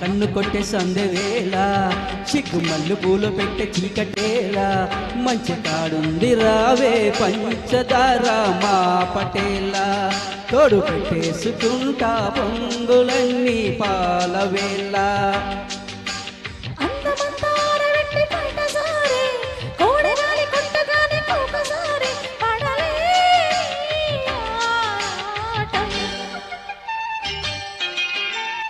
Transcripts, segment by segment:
కన్ను కొట్టే సందెవేళ సిగ్గు మల్లు పూలు పెట్టే చీకటేలా మంచి కాడుంది రావే పంచదార మా పటేలా తోడు పెట్టేసుకుంటా పొంగులన్నీ పాలవేళ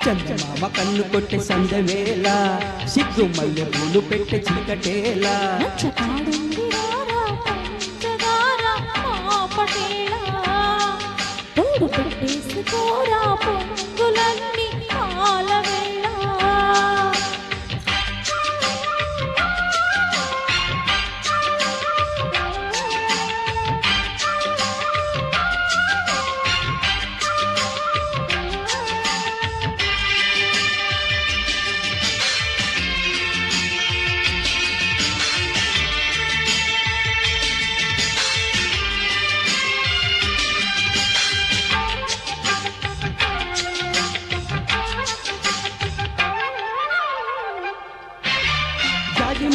చందమామ కన్ను కొట్టే సందవేళ సిగ్గు మల్లె పూలు పెట్టే చీకటేలా తోడు పెట్టేసుకోరా పొంగులన్నీ పాలవేళ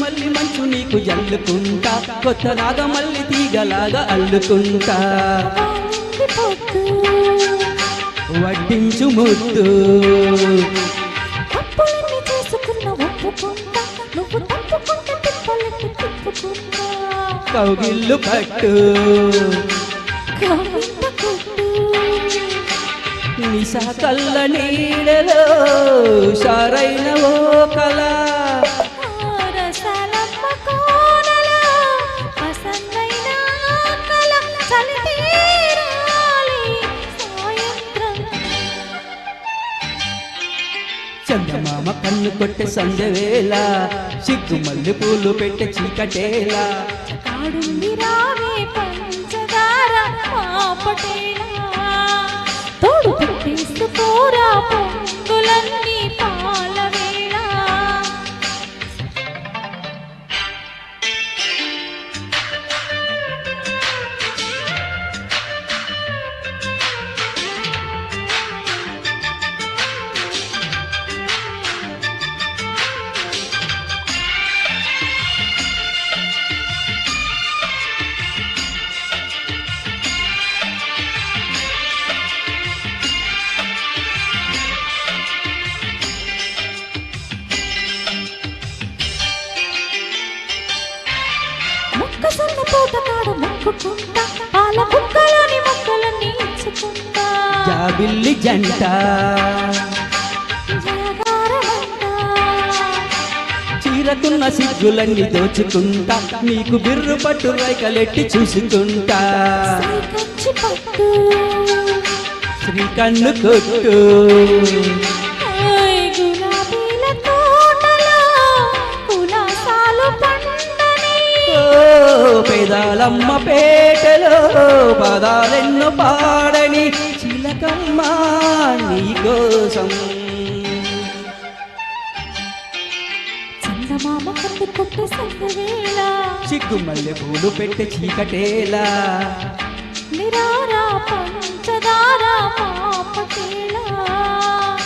మల్లి మంచు నీకు జల్లుకుంటా కొత్త నాగ మల్లి తీగలాగా అల్లుకుంటా వడ్డించు ముద్దు కౌగిల్లు పట్టు నిశా కళ్ళ నీడలో షారైన ఓ కళ చందమామ కన్ను కొట్టే సందవేళ సిగ్గు మల్లె పూలు పెట్టే చీకటేలా కాడుంది రావే పంచదార మా పటేలా తోడు పెట్టేసుకోరా పొంగులన్నీ పాలవేళ మొక్కసన్న పూతకాడు మొక్కుకుంటా పాల కుక్కలోని మొక్కలన్నీ ఇచ్చుకుంటా జాబిల్లి జంట చీరకున్న సిగ్గులన్నీ దోచుకుంటా నీకు బిర్రు పట్టు రైకలెట్టి చూసుకుంటా శ్రీకన్ను కొట్టు పేదాలమ్మ పేటలో పదాలెన్నో పాడని చిలకమ్మ నీకోసం చందమామ కన్ను కొట్టే సందవేళ సిగ్గు మల్లె పూలు పెట్టే చీకటేలా నిరారా పంచదార మా పటేలా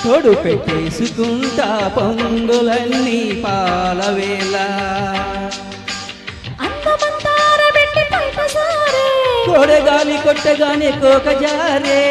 తోడు పెట్టేసుకుంటా పొంగులన్నీ పాలవేళ కొడగాలి కొట్టగానే కోక జారే